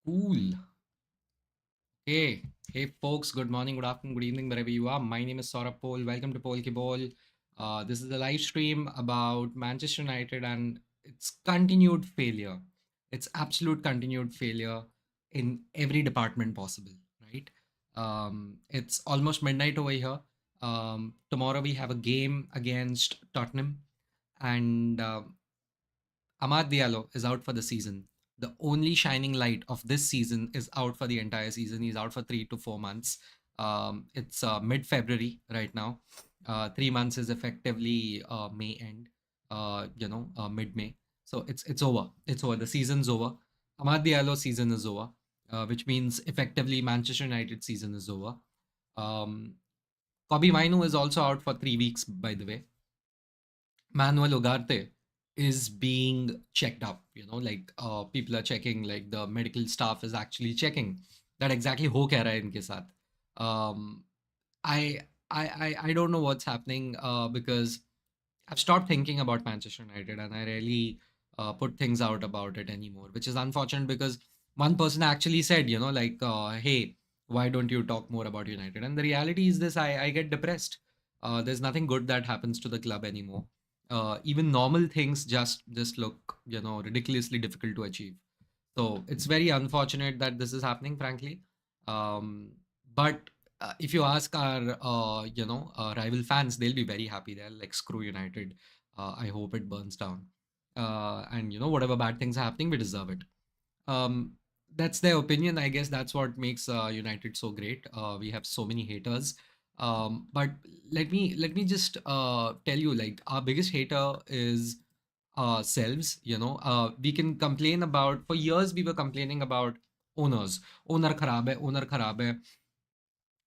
Cool. Hey, hey, folks. Good morning, good afternoon, good evening, wherever you are. My name is Saurabh Pol. Welcome to Pol Ki Bol. This is a live stream about Manchester United and its continued failure. Its absolute continued failure in every department possible, right? It's almost midnight over here. Tomorrow we have a game against Tottenham, and Amad Diallo is out for the season. The only shining light of this season is out for the entire season. He's out for 3 to 4 months. It's mid February right now. 3 months is effectively May end, mid May. So it's over. It's over. The season's over. Amad Diallo season is over, which means effectively Manchester United season is over. Um, Mainoo is also out for 3 weeks, by the way. Manuel Ugarte is being checked up, like people are checking, like the medical staff is actually checking that exactly ho kya raha hai inke sath. um I, I don't know what's happening, because I've stopped thinking about Manchester United and I really put things out about it anymore, which is unfortunate because one person actually said, like, hey, why don't you talk more about United? And the reality is this: I get depressed. There's nothing good that happens to the club anymore. Even normal things just look, ridiculously difficult to achieve. So it's very unfortunate that this is happening, frankly. Um, but if you ask our, rival fans, they'll be very happy. They're like, screw United. I hope it burns down. And whatever bad things are happening, we deserve it. Um, that's their opinion. I guess that's what makes United so great. We have so many haters. But let me just tell you, like, our biggest hater is ourselves. We can complain about, for years we were complaining about owners. Owner kharab hai, owner kharab hai.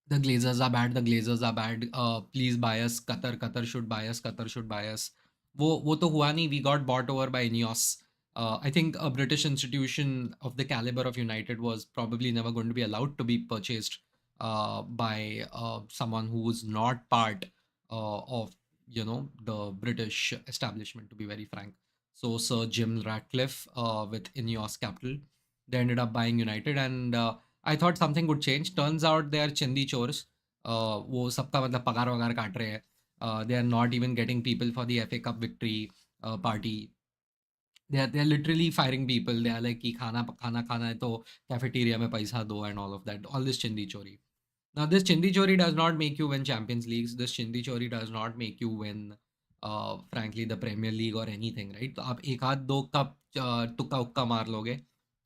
The Glazers are bad. The Glazers are bad. Please buy us. Qatar should buy us. Qatar should buy us. वो तो हुआ नहीं. We got bought over by Ineos. I think a British institution of the caliber of United was probably never going to be allowed to be purchased by someone who was not part of the British establishment. To be very frank, so Sir Jim Ratcliffe, with Ineos Capital, they ended up buying United, and I thought something would change. Turns out they are chindi chores. वो सबका मतलब पगार वगार काट रहे हैं. They are not even getting people for the FA Cup victory party. They are literally firing people. They are like कि खाना है तो cafeteria में पैसा दो and all of that. All this chindi chori. Now, this chindi chori does not make you win Champions Leagues. This chindi chori does not make you win, frankly, the Premier League or anything, right? तो आप एक आध दो cup तुक्का उक्का मार लोगे.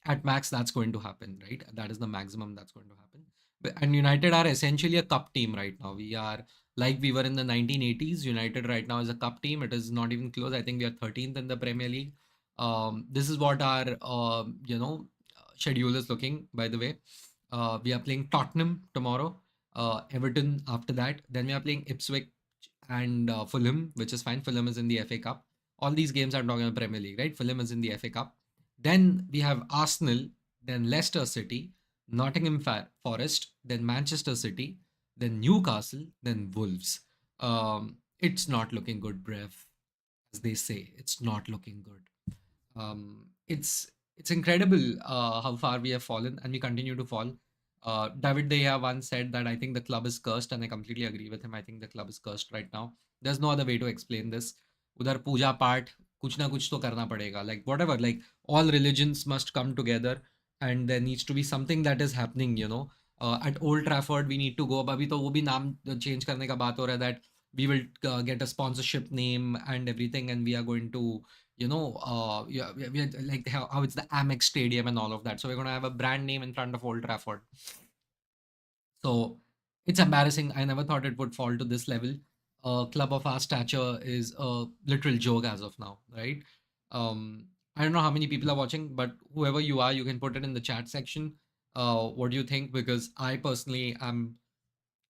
At max, that's going to happen, right? That is the maximum that's going to happen. And United are essentially a cup team right now. We are like we were in the 1980s. United right now is a cup team. It is not even close. I think we are 13th in the Premier League. This is what our, schedule is looking, by the way. We are playing Tottenham tomorrow, Everton after that. Then we are playing Ipswich and Fulham, which is fine. Fulham is in the FA Cup. All these games are not in the Premier League, right? Fulham is in the FA Cup. Then we have Arsenal, then Leicester City, Nottingham Forest, then Manchester City, then Newcastle, then Wolves. It's not looking good, Brev, as they say. It's not looking good. It's incredible how far we have fallen, and we continue to fall. David De Gea once said that I think the club is cursed, and I completely agree with him. I think the club is cursed right now. There's no other way to explain this. उधर पूजा पाठ कुछ ना कुछ तो करना पड़ेगा. Like whatever, like all religions must come together, and there needs to be something that is happening. At Old Trafford we need to go. अब अभी तो वो भी नाम change करने का बात हो रहा है that we will get a sponsorship name and everything, and we are going to yeah, we are like how it's the Amex Stadium and all of that. So we're going to have a brand name in front of Old Trafford. So it's embarrassing. I never thought it would fall to this level. A club of our stature is a literal joke as of now, right? I don't know how many people are watching, but whoever you are, you can put it in the chat section. What do you think? Because I personally am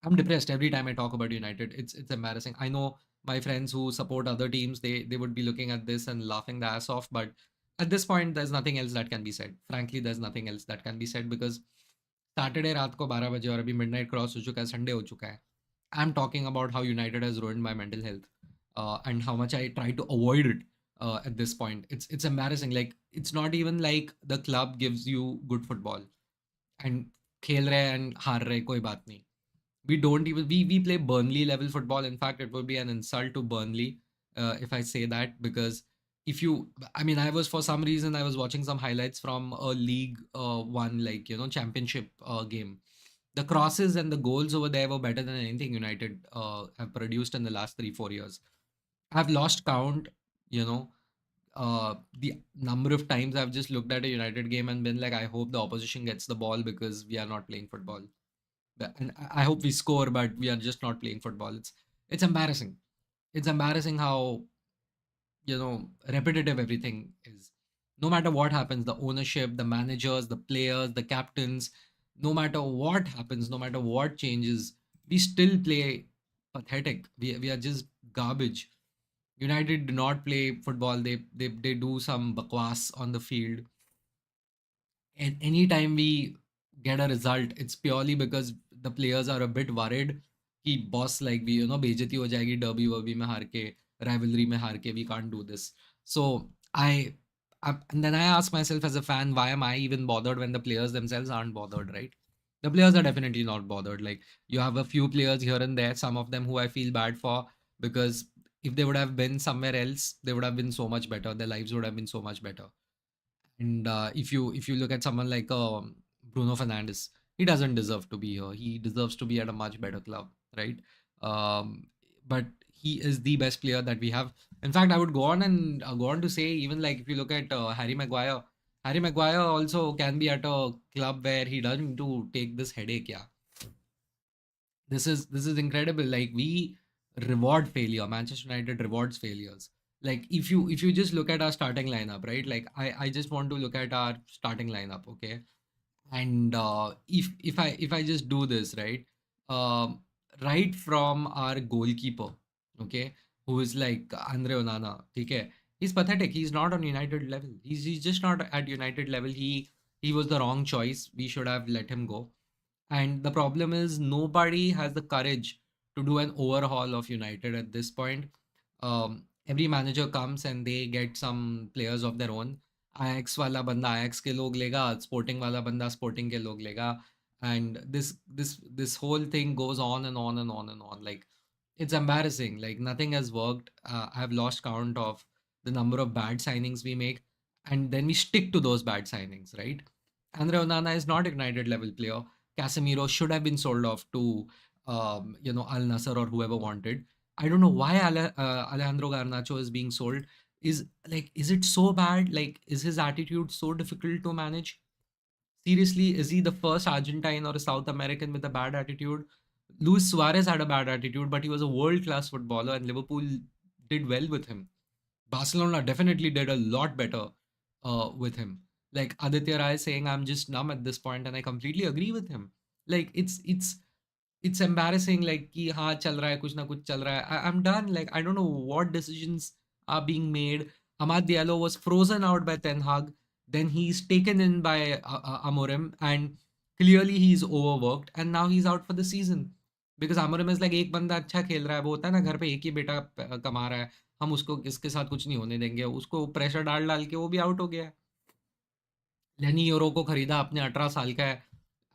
I'm depressed every time I talk about United. It's embarrassing. I know my friends who support other teams, they would be looking at this and laughing the ass off, but at this point there's nothing else that can be said. Frankly, there's nothing else that can be said because Saturday रात को 12 बजे और अभी midnight cross हो चुका है, Sunday हो चुका है. I am talking about how United has ruined my mental health, and how much I try to avoid it at this point. It's embarrassing. Like, it's not even like the club gives you good football. and खेल रहे हैं and हार रहे कोई बात नहीं. We don't even we play Burnley level football. In fact, it would be an insult to Burnley if I say that, because if you, I mean, I was, for some reason I was watching some highlights from a League One, like, championship game. The crosses and the goals over there were better than anything United have produced in the last 3-4 years. I've lost count, you know, the number of times I've just looked at a United game and been like, I hope the opposition gets the ball because we are not playing football. And I hope we score, but we are just not playing football. It's embarrassing. It's embarrassing how, repetitive everything is. No matter what happens, the ownership, the managers, the players, the captains, no matter what happens, no matter what changes, we still play pathetic. We are just garbage. United do not play football. They do some bakwas on the field. And anytime we get a result, it's purely because the players are a bit worried कि boss, like, we, बेइज्जती हो जाएगी derby Verba में हार के, rivalry में हार के, we can't do this. So and then I ask myself as a fan, why am I even bothered when the players themselves aren't bothered, right? The players are definitely not bothered. Like, you have a few players here and there, some of them who I feel bad for, because if they would have been somewhere else, they would have been so much better. Their lives would have been so much better. And if you look at someone like Bruno Fernandes, he doesn't deserve to be here. He deserves to be at a much better club, right? But he is the best player that we have. In fact, I would go on to say, even like, if you look at Harry Maguire also can be at a club where he doesn't need to take this headache. Yeah, this is incredible. Like, we reward failure. Manchester United rewards failures. Like, if you just look at our starting lineup, right? Like, I just want to look at our starting lineup, okay? And if I just do this, right, um, right from our goalkeeper, okay, who is like Andre Onana, okay, he's pathetic. He's not on United level. He's just not at United level. He was the wrong choice. We should have let him go. And the problem is, nobody has the courage to do an overhaul of United at this point. Every manager comes and they get some players of their own. Ajax वाला बंदा Ajax के लोग लेगा, Sporting वाला बंदा Sporting के लोग लेगा, and this whole thing goes on and on and on and on. Like, it's embarrassing. Like, nothing has worked. I've lost count of the number of bad signings we make, and then we stick to those bad signings, right? Andre Onana is not a United level player. Casemiro should have been sold off to, Al Nassr or whoever wanted. I don't know why Alejandro Garnacho is being sold. Is it so bad? Like, is his attitude so difficult to manage? Seriously, is he the first Argentine or a South American with a bad attitude? Luis Suarez had a bad attitude, but he was a world class footballer, and Liverpool did well with him. Barcelona definitely did a lot better with him. Like, Aditya Rai saying, I'm just numb at this point, and I completely agree with him. Like, it's embarrassing. Like, कि हाँ चल रहा है, कुछ ना कुछ चल रहा है. I'm done. Like, I don't know what decisions are being made. Amad Diallo was frozen out by Ten Hag. Then he's taken in by Amorim, and clearly he's overworked, and now he's out for the season. Because Amorim is like, एक बंदा अच्छा खेल रहा है, वो होता है ना, घर पे एक ही बेटा कमा रहा है, हम उसको किसके साथ कुछ नहीं होने देंगे, उसको प्रेशर डाल डाल के वो भी आउट हो गया है. लेनी यूरो को खरीदा, अपने 18 साल का है.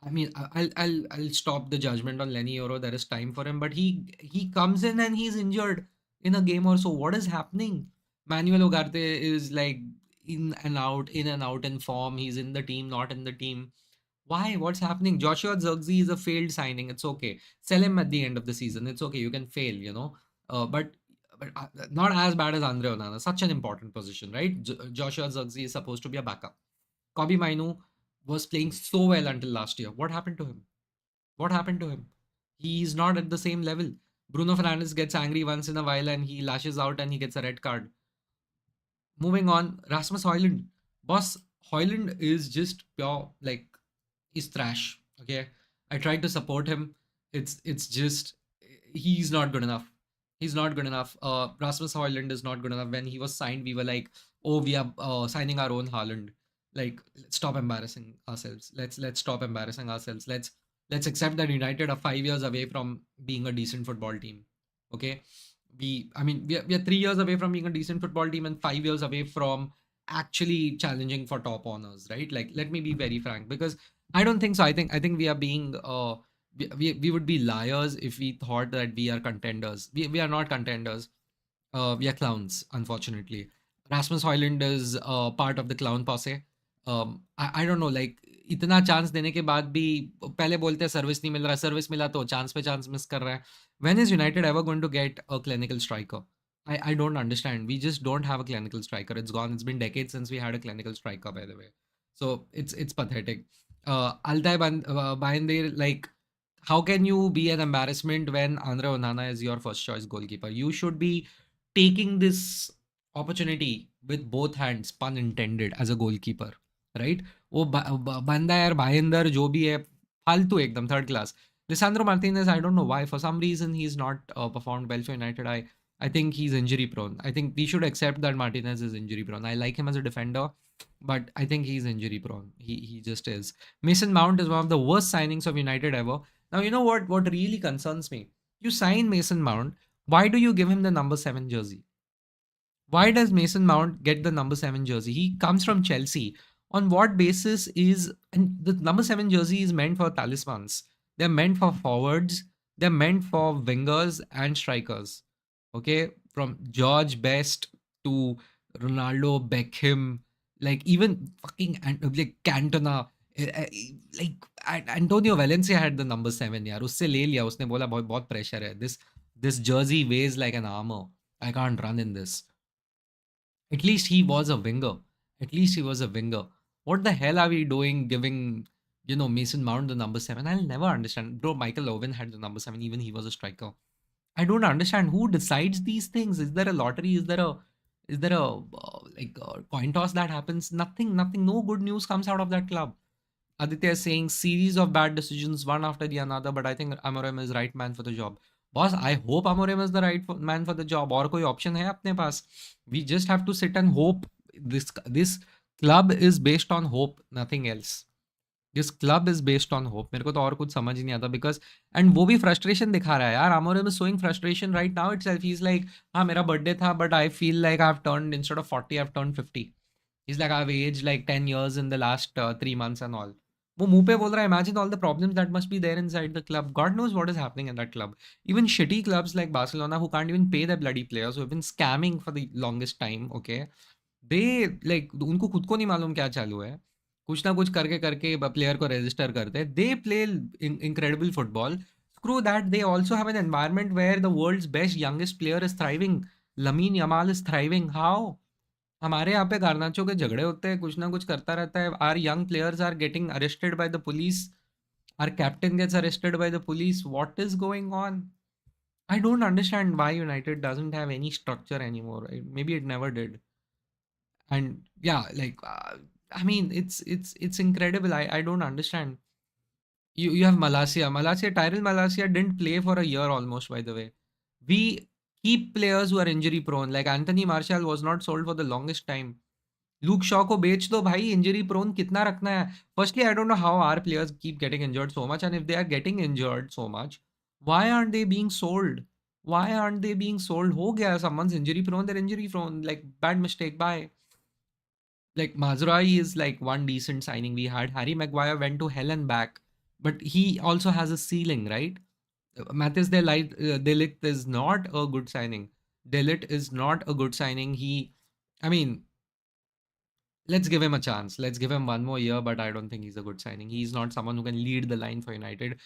I mean, I'll stop the judgment on Lenny Euro. There is time for him, but he comes in and he's injured in a game or so. What is happening? Manuel Ugarte is like in and out in form. He's in the team, not in the team. Why? What's happening? Joshua Zirkzee is a failed signing. It's okay. Sell him at the end of the season. It's okay. You can fail, but not as bad as Andre Onana. Such an important position, right? Joshua Zirkzee is supposed to be a backup. Kobe Mainu was playing so well until last year. What happened to him? What happened to him? He's not at the same level. Bruno Fernandes gets angry once in a while and he lashes out and he gets a red card. Moving on, Rasmus Hoyland. Boss, Hoyland is just pure, like, he's trash. Okay. I tried to support him. It's just, he's not good enough. He's not good enough. Rasmus Hoyland is not good enough. When he was signed, we were like, oh, we are signing our own Haaland. Like, let's stop embarrassing ourselves. Let's stop embarrassing ourselves. Let's accept that United are 5 years away from being a decent football team. Okay. We are 3 years away from being a decent football team and 5 years away from actually challenging for top honors, right? Like, let me be very frank, because I don't think so. I think we are being we would be liars if we thought that we are contenders. We are not contenders. We are clowns, unfortunately. Rasmus Hoyland is part of the clown posse. I don't know, like इतना chance देने के बाद भी पहले बोलते हैं service नहीं मिल रहा, सर्विस मिला तो चांस पे चांस मिस कर रहा है. When is United ever going to get a clinical striker? I don't understand. We just don't have a clinical striker. It's gone. It's been decades since we had a clinical striker, by the way. So it's pathetic. Altay Bayındır, like, how can you be an embarrassment when Andre Onana is your first choice goalkeeper? You should be taking this opportunity with both hands, pun intended, as a goalkeeper, right? वो बंदा यार भाईंदर जो भी है फालतू एकदम third class. Lisandro Martinez, I don't know why. For some reason, he's not performed well for United. I think he's injury prone. I think we should accept that Martinez is injury prone. I like him as a defender, but I think he's injury prone. He just is. Mason Mount is one of the worst signings of United ever. Now you know what really concerns me. You sign Mason Mount. Why do you give him the number 7 jersey? Why does Mason Mount get the number 7 jersey? He comes from Chelsea. On what basis is, and the number 7 jersey is meant for talismans. They're meant for forwards, they're meant for wingers and strikers. Okay, from George Best to Ronaldo, Beckham, like even fucking like Cantona, like Antonio Valencia had the number 7 यार, उससे ले लिया, उसने बोला बहुत बहुत pressure है. This jersey weighs like an armor. I can't run in this. At least he was a winger. At least he was a winger. What the hell are we doing giving, Mason Mount the number 7? I'll never understand. Bro, Michael Owen had the number 7, even he was a striker. I don't understand who decides these things. Is there a lottery? Is there a coin toss that happens? Nothing. No good news comes out of that club. Aditya is saying series of bad decisions, one after the another, but I think Amorim is right man for the job. Boss, I hope Amorim is the right man for the job. और कोई option है अपने पास? We just have to sit and hope. This club is based on hope, nothing else. This club is based on hope. मेरे को तो और कुछ समझ ही नहीं आता because and वो भी frustration दिखा रहा है यार. Amorim is showing frustration right now itself. He's like, हाँ मेरा birthday था, but I feel like I've turned, instead of 40, I've turned 50. He's like, I've aged like 10 years in the last 3 months and all. वो मुंह पे बोल रहा है, imagine all the problems that must be there inside the club. God knows what is happening in that club. Even shitty clubs like Barcelona, who can't even pay their bloody players, who have been scamming for the longest time, okay? They, like, उनको खुद को नहीं मालूम क्या चालू है. कुछ ना कुछ करके करके प्लेयर को रजिस्टर करते हैं. They play incredible football. Screw that. They also have an environment where the world's best youngest player is thriving. Lamine Yamal is thriving. How? हमारे यहाँ पे गार्नाचो के झगड़े होते हैं, कुछ ना कुछ करता रहता है. Our young players are getting arrested by the police. Our captain gets arrested by the police. What is going on? I don't understand why United doesn't have any structure anymore. Maybe it never did. And yeah, like I mean, it's incredible. I don't understand. You have Malacia. Tyrell Malacia didn't play for a year almost. By the way, we keep players who are injury prone. Like Anthony Martial was not sold for the longest time. Luke Shaw को बेच दो भाई. Injury prone कितना रखना है? Firstly I don't know how our players keep getting injured so much, and if they are getting injured so much, why aren't they being sold? Why aren't they being sold? हो गया, someone's injury prone, their injury prone, like bad mistake, bye. Like Mazraoui is like one decent signing we had. Harry Maguire went to hell and back, but he also has a ceiling, right? Mathis De Ligt is not a good signing. De Ligt is not a good signing. I mean, let's give him a chance. Let's give him one more year, but I don't think he's a good signing. He's not someone who can lead the line for United.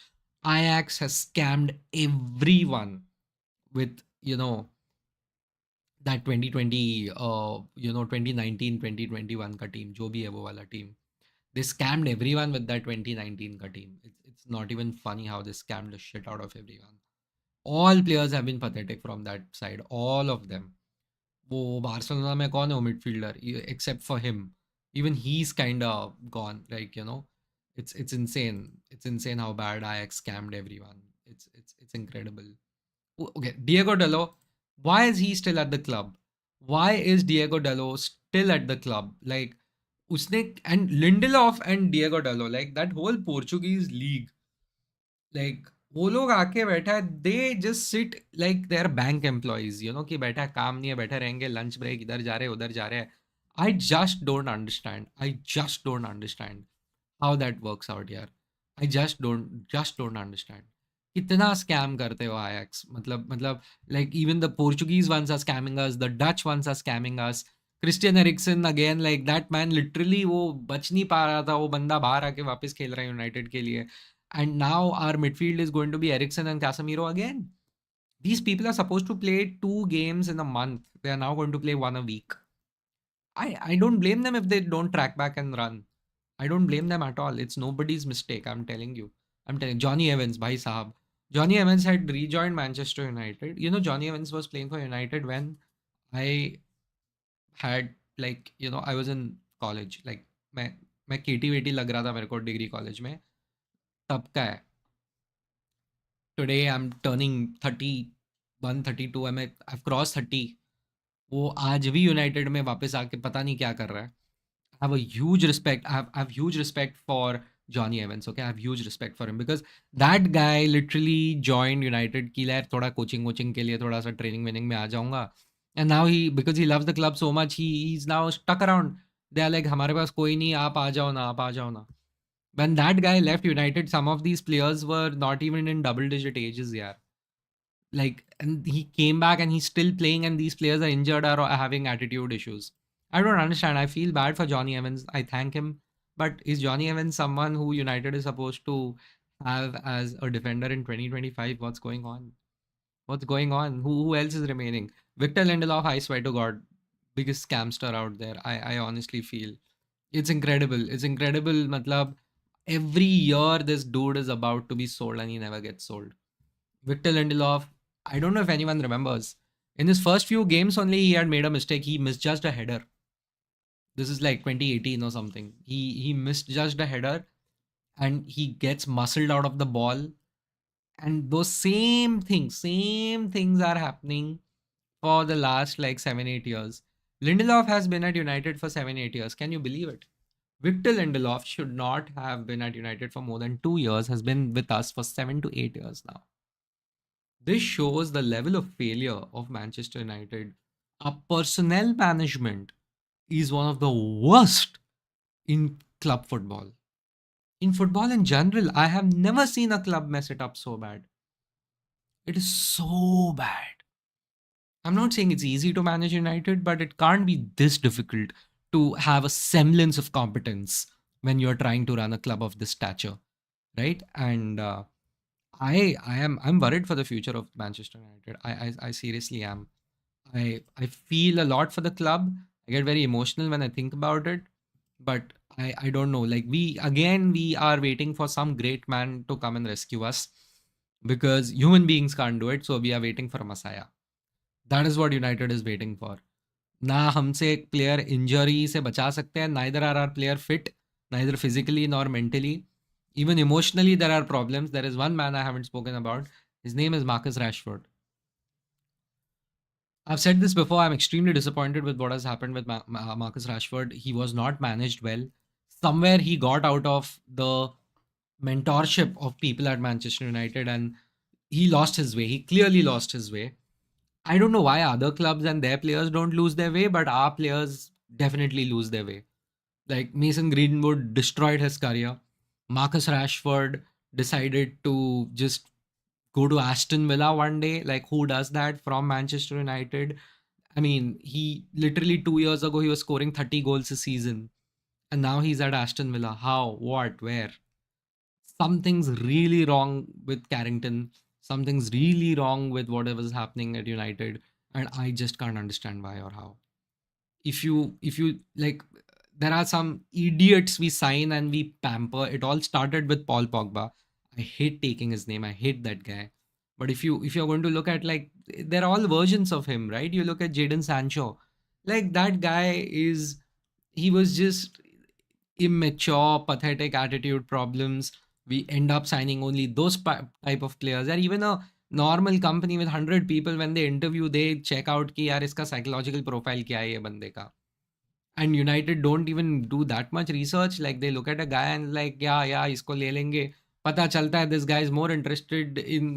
Ajax has scammed everyone with, that 2020, 2019, 2021 का team, जो भी है वो वाला team. They scammed everyone with that 2019 का team. It's not even funny how they scammed the shit out of everyone. All players have been pathetic from that side. All of them. वो Barcelona में कौन है वो midfielder, except for him? Even he is kind of gone. Like it's insane how bad Ajax scammed everyone. It's incredible. Okay, Diego Dallo, why is he still at the club? Why is Diego Dallo still at the club? Like, उसने, and Lindelof and Diego Dallo, like that whole Portuguese league, like वो लोग आके बैठा है, they just sit like they are bank employees, कि बैठा है, काम नहीं है, बैठे रहेंगे, लंच ब्रेक इधर जा रहे हैं उधर जा रहे हैं. I just don't understand. how that works out यार. I just don't understand. कितना scam करते हो Ajax? मतलब like even the Portuguese ones are scamming us, the Dutch ones are scamming us. Christian Eriksen again, like that man literally वो बच नहीं पा रहा था, वो बंदा बाहर आके वापस खेल रहा है यूनाइटेड के लिए. And now our midfield is going to be Eriksen and Casemiro again. These people are supposed to play 2 games in a month. They are now going to play one a week. I don't blame them if they don't track back and run. I don't blame them at all. It's nobody's mistake. I'm telling you. I'm telling Johnny Evans, bhai sahab. Johnny Evans had rejoined Manchester United. You know, Johnny Evans was playing for United when I had I was in college. Like मैं केटी वेटी लग रहा था मेरे को degree college में तब का है. Today I am turning 31 32. I've crossed 30. वो आज भी यूनाइटेड में वापस आके पता नहीं क्या कर रहा है. I have a huge respect. I have huge respect for Johnny Evans. Okay, I have huge respect for him because that guy literally joined United की यार थोड़ा कोचिंग के लिए थोड़ा सा ट्रेनिंग वेनिंग में आ जाऊंगा. And now because he loves the club so much, he's now stuck around. They are like हमारे पास कोई नहीं, आप आ जाओ ना, आप आ जाओ ना. When that guy left United, some of these players were not even in double digit ages, yeah. Like, and he came back and he's still playing, and these players are injured or are having attitude issues. I don't understand. I feel bad for Johnny Evans. I thank him. But is Johnny Evans someone who United is supposed to have as a defender in 2025? What's going on? What's going on? Who else is remaining? Victor Lindelof, I swear to God, biggest scamster out there. I honestly feel it's incredible. It's incredible. Matlab, every year this dude is about to be sold and he never gets sold. Victor Lindelof, I don't know if anyone remembers. In his first few games only, he had made a mistake. He misjudged a header. This is like 2018 or something. He misjudged a header and he gets muscled out of the ball. And those same things are happening for the last like 7 8 years. Lindelof has been at United for 7 8 years. Can you believe it? Victor Lindelof should not have been at United for more than 2 years, has been with us for 7 to 8 years now. This shows the level of failure of Manchester United. Our personnel management is one of the worst in club football. In football in general, I have never seen a club mess it up so bad. It is so bad. I'm not saying it's easy to manage United, but it can't be this difficult to have a semblance of competence when you're trying to run a club of this stature, right? And I'm worried for the future of Manchester United. I seriously am. I feel a lot for the club. I get very emotional when I think about it. But I don't know. Like we are waiting for some great man to come and rescue us because human beings can't do it. So we are waiting for a messiah. That is what United is waiting for. ना हमसे एक player injury से बचा सकते हैं. Neither are our player fit, neither physically nor mentally. Even emotionally, there are problems. There is one man I haven't spoken about. His name is Marcus Rashford. I've said this before. I'm extremely disappointed with what has happened with Marcus Rashford. He was not managed well. Somewhere he got out of the mentorship of people at Manchester United and he lost his way. He clearly lost his way. I don't know why other clubs and their players don't lose their way, but our players definitely lose their way. Like Mason Greenwood destroyed his career. Marcus Rashford decided to just go to Aston Villa one day. Like, who does that from Manchester United? I mean, he literally 2 years ago he was scoring 30 goals a season, and now he's at Aston Villa. How? What? Where? Something's really wrong with Carrington. Something's really wrong with whatever's happening at United, and I just can't understand why or how. If you like, there are some idiots we sign and we pamper. It all started with Paul Pogba. I hate taking his name. I hate that guy. But if you're going to look at, like, they're all versions of him, right? You look at Jadon Sancho, like that guy is, he was just immature, pathetic attitude problems. We end up signing only those type of players. Or even a normal company with 100 people, when they interview, they check out कि यार इसका psychological profile क्या है ये बंदे का. And United don't even do that much research. Like, they look at a guy and like, yeah, इसको ले लेंगे. पता चलता है this guy is more interested in,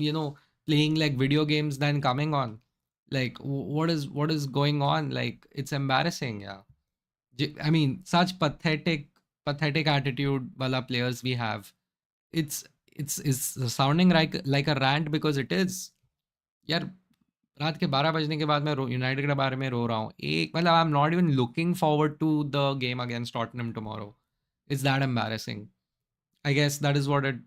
playing like video games than coming on. Like, what is going on? Like, it's embarrassing. Yeah. I mean, such pathetic pathetic attitude wala players we have. It's sounding like a rant because it is. यार रात के 12 बजने के बाद मैं United के बारे में रो रहा हूँ एक मतलब I am not even looking forward to the game against Tottenham tomorrow it's that embarrassing I guess that is what it,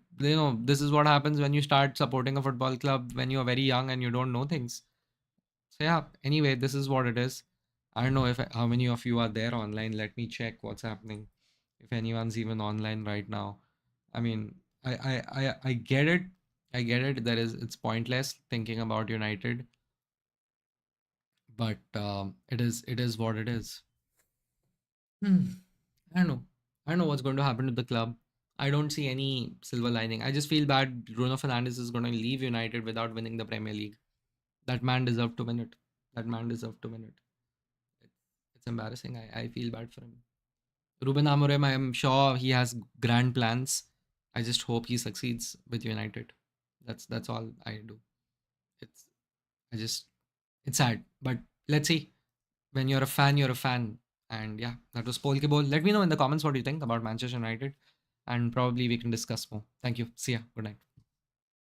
this is what happens when you start supporting a football club when you're very young and you don't know things. So yeah, anyway, this is what it is. I don't know if how many of you are there online. Let me check what's happening. If anyone's even online right now. I mean, I get it. I get it. It's pointless thinking about United, but it is what it is. Hmm. I don't know. I don't know what's going to happen to the club. I don't see any silver lining. I just feel bad Bruno Fernandes is going to leave United without winning the Premier League. That man deserved to win it. That man deserved to win it. It's, it's embarrassing. I feel bad for him. Ruben Amorim, I am sure he has grand plans. I just hope he succeeds with United. That's all I do. It's I just it's sad, but let's see. When you're a fan, you're a fan. And yeah, that was Polke Bowl. Let me know in the comments what you think about Manchester United, and probably we can discuss more. Thank you. See ya. Good night.